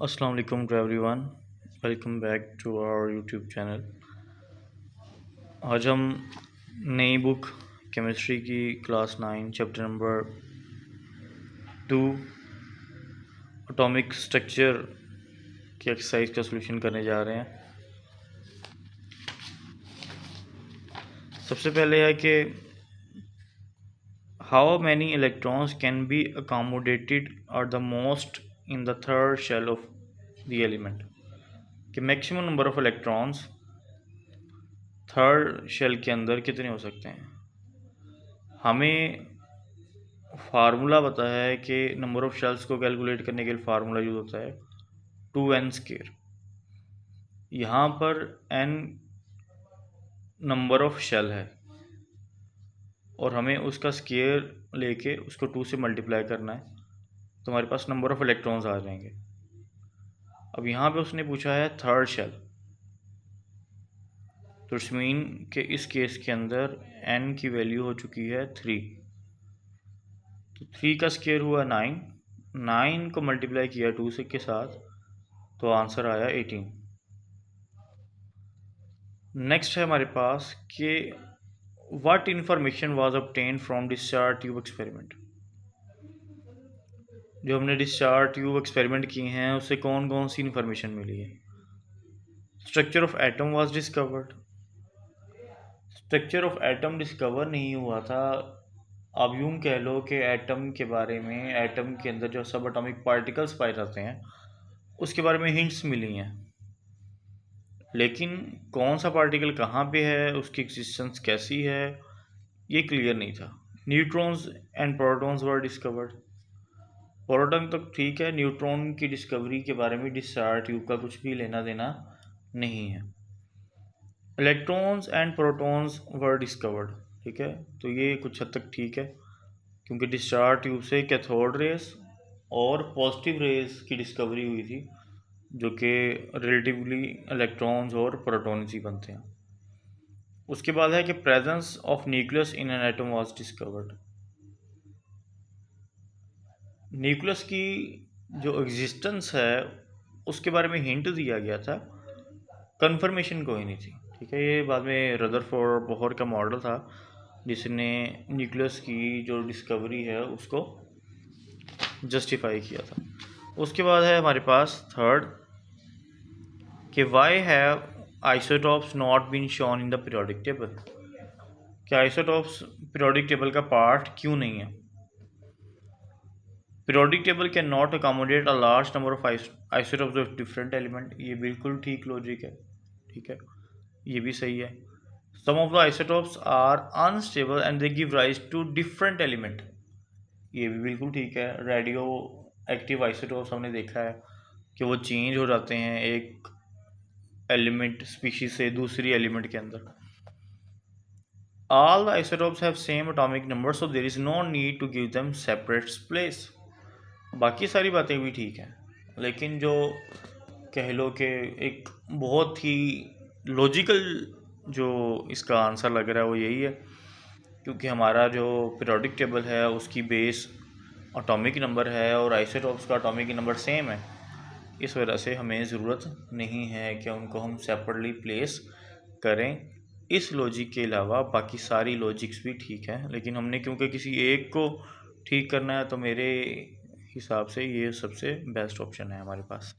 अस्सलाम वालेकुम to everyone. Welcome back to our YouTube channel. आज हम नई बुक केमिस्ट्री की class 9 chapter number 2 atomic structure की एक्सरसाइज का सॉल्यूशन करने जा रहे हैं। सबसे पहले है कि how many electrons can be accommodated at the most in the third shell of the element, कि maximum number of electrons third shell के अंदर कितने हो सकते हैं। हमें फार्मूला पता है कि नंबर ऑफ शेल्स को कैलकुलेट करने के लिए फार्मूला यूज होता है 2n²। यहाँ पर n नंबर ऑफ शेल है और हमें उसका स्केयर लेके उसको 2 से मल्टीप्लाई करना है, तो हमारे पास नंबर ऑफ इलेक्ट्रॉन्स आ जाएंगे। अब यहाँ पे उसने पूछा है थर्ड शेल, तो इट्स मीन कि इस केस के अंदर n की वैल्यू हो चुकी है 3, तो 3 का स्केयर हुआ 9, 9 को मल्टीप्लाई किया 2 से के साथ, तो आंसर आया 18। नेक्स्ट है हमारे पास कि what information was obtain from discharge tube experiment. जो हमने डिस्चार्ज ट्यूब एक्सपेरिमेंट किए हैं उससे कौन कौन सी इंफॉर्मेशन मिली है। Structure of atom was discovered. Structure of atom discover नहीं हुआ था, अब यूं कह लो कि एटम के बारे में, एटम के अंदर जो सब एटॉमिक पार्टिकल्स पाए जाते हैं उसके बारे में हिंट्स मिली हैं, लेकिन कौन सा पार्टिकल कहाँ पे है, उसकी एग्जिस्टेंस कैसी है, ये क्लियर नहीं था। Neutrons and protons were discovered. Proton तक ठीक है, न्यूट्रॉन की डिस्कवरी के बारे में डिस्चार्ज ट्यूब का कुछ भी लेना देना नहीं है। Electrons and protons were discovered, ठीक है, तो ये कुछ हद तक ठीक है, क्योंकि डिस्चार्ज ट्यूब से कैथोड रेस और पॉजिटिव रेस की डिस्कवरी हुई थी, जो कि रिलेटिवली इलेक्ट्रॉन्स और प्रोटॉन ही बनते हैं। उसके बाद है कि presence of nucleus in an atom was discovered. Nucleus की जो एग्जिस्टेंस है उसके बारे में हिंट दिया गया था, कंफर्मेशन कोई नहीं थी, ठीक है। ये बाद में रदरफोर्ड बोहर का मॉडल था जिसने न्यूक्लियस की जो डिस्कवरी है उसको जस्टिफाई किया था। उसके बाद है हमारे पास थर्ड कि why have isotopes not been shown in the periodic table. कि आइसोटॉप्स पीरियोडिक टेबल का पार्ट क्यों नहीं है। Periodic table can not accommodate a large number of isotopes of different element. ये बिल्कुल ठीक लॉजिक है, ठीक है, ये भी सही है। Some of the isotopes are unstable and they give rise to different element. ये भी बिल्कुल ठीक है। रेडियो एक्टिव आइसोटॉप्स हमने देखा है कि वो चेंज हो जाते हैं एक एलिमेंट स्पीशीज से दूसरी एलिमेंट के अंदर। All the isotopes have same atomic number, so there is no need to give them separate place. बाकी सारी बातें भी ठीक हैं, लेकिन जो कह लो कि एक बहुत ही लॉजिकल जो इसका आंसर लग रहा है वो यही है, क्योंकि हमारा जो पीरियोडिक टेबल है उसकी बेस एटॉमिक नंबर है और आइसोटॉप्स का एटॉमिक नंबर सेम है। इस वजह से हमें ज़रूरत नहीं है कि उनको हम सेपरेटली प्लेस करें। इस लॉजिक के अलावा बाकी सारी लॉजिक्स भी ठीक हैं, लेकिन हमने क्योंकि किसी एक को ठीक करना है तो मेरे हिसाब से ये सबसे बेस्ट ऑप्शन है हमारे पास।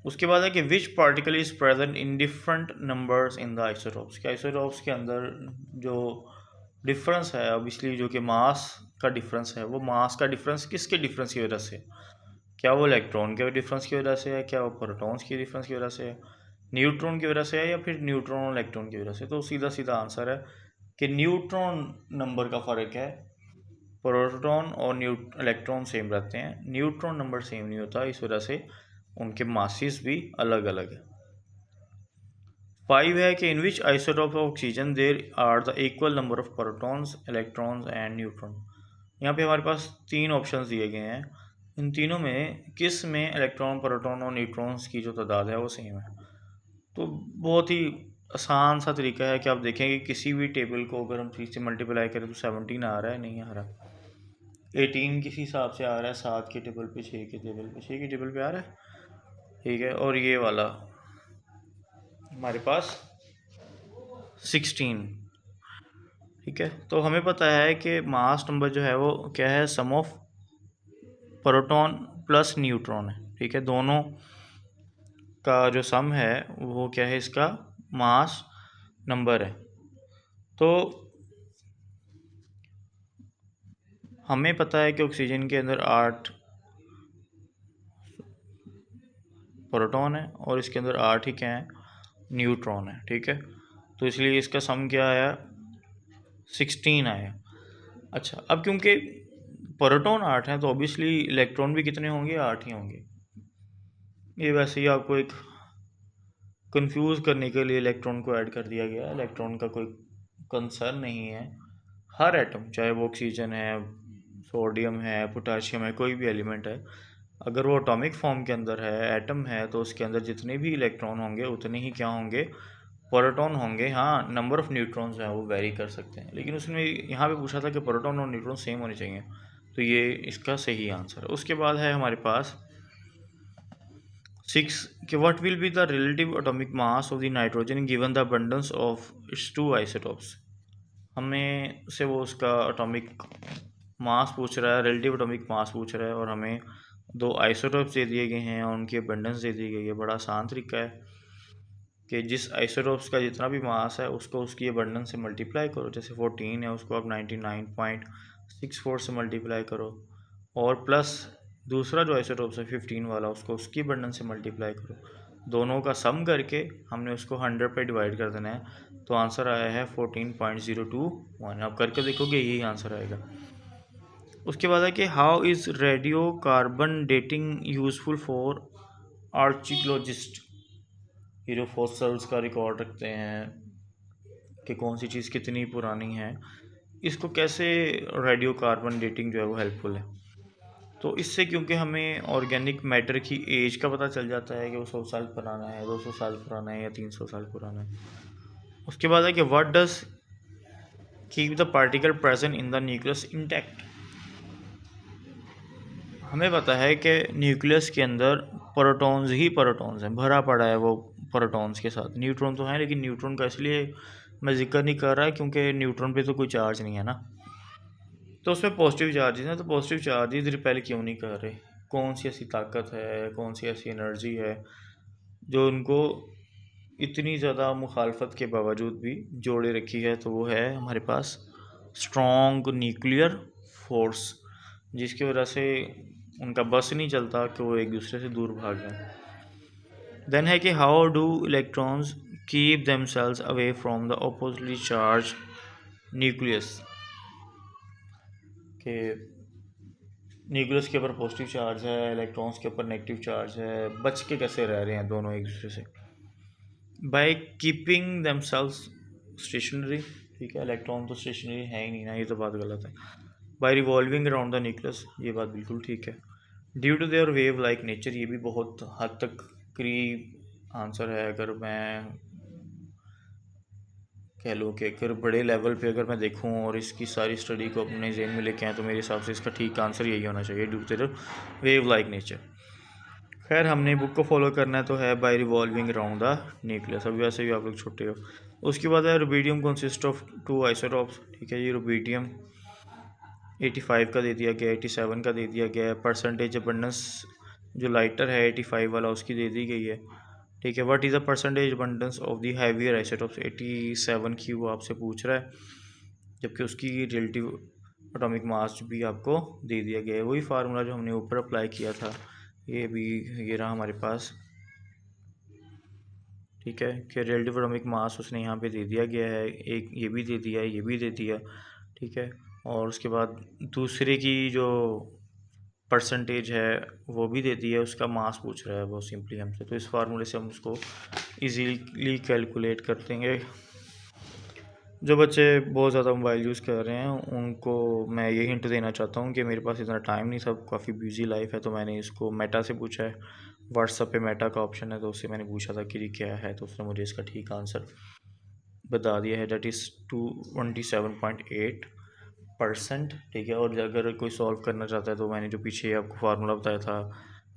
उसके बाद है कि which particle is present in different numbers in the isotopes. के आइसोटॉप्स के अंदर जो डिफरेंस है, ऑब्वियसली जो कि मास का डिफरेंस है, वो मास का डिफरेंस किसके डिफरेंस की वजह से। क्या वो इलेक्ट्रॉन के डिफरेंस की वजह से है, क्या वो प्रोटॉन्स की डिफरेंस की वजह से है, न्यूट्रॉन की वजह से है, या फिर न्यूट्रॉन और इलेक्ट्रॉन की वजह से। तो सीधा सीधा आंसर है कि न्यूट्रॉन नंबर का फ़र्क है। प्रोटॉन और इलेक्ट्रॉन सेम रहते हैं, न्यूट्रॉन नंबर सेम नहीं होता, इस वजह से उनके मासेस भी अलग अलग है। 5 है कि in which isotope of oxygen there are the equal number of protons, electrons and neutron. यहाँ पे हमारे पास 3 ऑप्शंस दिए गए हैं, इन तीनों में किस में इलेक्ट्रॉन, प्रोटॉन और न्यूट्रॉन्स की जो तादाद है वो सेम है। तो बहुत ही आसान सा तरीका है कि आप देखेंगे किसी भी टेबल को अगर हम 3 से मल्टीप्लाई करें तो 17 आ रहा है, नहीं आ रहा। 18 किस हिसाब से आ रहा है, 7 के टेबल पे, 6 के टेबल पे, 6 के टेबल पे आ रहा है, ठीक है, और ये वाला हमारे पास 16। ठीक है, तो हमें पता है कि मास नंबर जो है वो क्या है, some of proton plus neutron है। ठीक है, दोनों का जो सम है वो क्या है, इसका मास नंबर है। तो हमें पता है कि ऑक्सीजन के अंदर 8 प्रोटॉन है और इसके अंदर 8 ही क्या है, न्यूट्रॉन है। ठीक है, तो इसलिए इसका सम क्या आया, 16 आया। अच्छा, अब क्योंकि प्रोटॉन 8 हैं तो ऑब्वियसली इलेक्ट्रॉन भी कितने होंगे, 8 ही होंगे। ये वैसे ही आपको एक कंफ्यूज करने के लिए इलेक्ट्रॉन को ऐड कर दिया गया। इलेक्ट्रॉन का कोई कंसर्न नहीं है। हर एटम, चाहे वो ऑक्सीजन है, सोडियम है, पोटाशियम है, कोई भी एलिमेंट है, अगर वो एटॉमिक फॉर्म के अंदर है, एटम है, तो उसके अंदर जितने भी इलेक्ट्रॉन होंगे उतने ही क्या होंगे, प्रोटॉन होंगे। हाँ, नंबर ऑफ न्यूट्रॉन्स हैं वो वेरी कर सकते हैं, लेकिन उसमें यहाँ पे पूछा था कि प्रोटॉन और न्यूट्रॉन सेम होने चाहिए, तो ये इसका सही आंसर है। उसके बाद है हमारे पास 6 कि what will be the relative atomic mass of the nitrogen given the abundance of its 2 isotopes. हमें से वो उसका एटॉमिक मास पूछ रहा है, रिलेटिव एटॉमिक मास पूछ रहा है, और हमें 2 आइसोटॉप्स दे दिए गए हैं और उनकी अबंडेंस दे दी गई है। बड़ा आसान तरीका है कि जिस आइसोटॉप्स का जितना भी मास है उसको उसकी अबंडेंस से मल्टीप्लाई करो। जैसे 14 है, उसको आप 99.64 से मल्टीप्लाई करो, और प्लस दूसरा जो आइसोटॉप्स है 15 वाला, उसको उसकी अबंडेंस से मल्टीप्लाई करो। दोनों का सम करके हमने उसको 100 पे डिवाइड कर देना है, तो आंसर आया है 14.021। आप करके देखोगे यही आंसर आएगा। उसके बाद है कि how is radiocarbon dating useful for archaeologist. ये जो फॉसल्स का रिकॉर्ड रखते हैं कि कौन सी चीज़ कितनी पुरानी है, इसको कैसे रेडियो कार्बन डेटिंग जो है वो हेल्पफुल है। तो इससे क्योंकि हमें ऑर्गेनिक मैटर की एज का पता चल जाता है कि वो 100 साल पुराना है, 200 साल पुराना है, या 300 साल पुराना है। उसके बाद है कि what does keep the particle present in the nucleus intact. हमें पता है कि न्यूक्लियस के अंदर प्रोटॉन्स ही प्रोटॉन्स हैं, भरा पड़ा है वो प्रोटॉन्स के साथ। न्यूट्रॉन तो हैं, लेकिन न्यूट्रॉन का इसलिए मैं जिक्र नहीं कर रहा क्योंकि न्यूट्रॉन पे तो कोई चार्ज नहीं है ना, तो उसमें पॉजिटिव चार्जेस हैं। तो पॉजिटिव चार्जेस रिपेल क्यों नहीं कर रहे? कौन सी ऐसी ताकत है, कौन सी ऐसी एनर्जी है जो उनको इतनी ज़्यादा मुखालफत के बावजूद भी जोड़े रखी है? तो वो है हमारे पास स्ट्रॉन्ग न्यूक्लियर फोर्स, जिसकी वजह से उनका बस नहीं चलता कि वो एक दूसरे से दूर भाग जाए। देन है कि how do electrons keep themselves away from the oppositely charge nucleus. के न्यूक्लियस के ऊपर पॉजिटिव चार्ज है, इलेक्ट्रॉन्स के ऊपर नेगेटिव चार्ज है, बच के कैसे रह रहे हैं दोनों एक दूसरे से? By keeping themselves stationary. ठीक है, इलेक्ट्रॉन तो स्टेशनरी है ही नहीं ना, ये तो बात गलत है। By revolving around the nucleus, ये बात बिल्कुल ठीक है। Due to their wave like nature, ये भी बहुत हद तक करीब आंसर है। अगर मैं कह लो कि अगर बड़े लेवल पे अगर मैं देखूं और इसकी सारी स्टडी को अपने जेन में लेके आएँ, तो मेरे हिसाब से इसका ठीक आंसर यही होना चाहिए, due to their wave like nature. खैर, हमने बुक को फॉलो करना है तो है by revolving around the nucleus. अभी वैसे भी आप लोग छोटे हो। उसके बाद है रुबिडियम कंसिस्ट ऑफ 2 आइसोटॉप्स। ठीक है, ये रुबिडियम 85 का दे दिया गया, 87 का दे दिया गया है। परसेंटेज अबंडेंस जो लाइटर है 85 वाला, उसकी दे दी गई है। ठीक है, what is the percentage abundance of the heavier isotopes. 87 की वो आपसे पूछ रहा है, जबकि उसकी रिलेटिव एटॉमिक मास भी आपको दे दिया गया है। वही फार्मूला जो हमने ऊपर अप्लाई किया था, ये भी ये रहा हमारे पास। ठीक है, कि रिलेटिव एटॉमिक मास उसने यहाँ पे दे दिया गया है, एक ये भी दे दिया है, ये भी दे दिया। ठीक है, और उसके बाद दूसरे की जो परसेंटेज है वो भी दे दी है, उसका मास पूछ रहा है बहुत सिंपली हमसे। तो इस फार्मूले से हम उसको इजीली कैलकुलेट कर देंगे। जो बच्चे बहुत ज़्यादा मोबाइल यूज़ कर रहे हैं उनको मैं ये हिंट देना चाहता हूँ कि मेरे पास इतना टाइम नहीं था, काफ़ी बिजी लाइफ है, तो मैंने इसको मेटा से पूछा है। व्हाट्सएप पे मेटा का ऑप्शन है, तो उससे मैंने पूछा था कि ये क्या है, तो उसने मुझे इसका ठीक आंसर बता दिया है, डेट इज़ 27.8%। ठीक है, और अगर कोई सॉल्व करना चाहता है तो मैंने जो पीछे आपको फार्मूला बताया था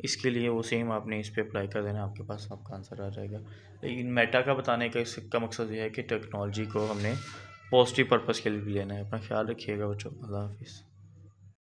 इसके लिए वो सेम आपने इस पे अप्लाई कर देना, आपके पास आपका आंसर आ जाएगा। लेकिन मेटा का बताने का इसका मकसद ये है कि टेक्नोलॉजी को हमने पॉजिटिव पर्पज़ के लिए भी लेना है। अपना ख्याल रखिएगा बच्चों, अल्लाह हाफिज़।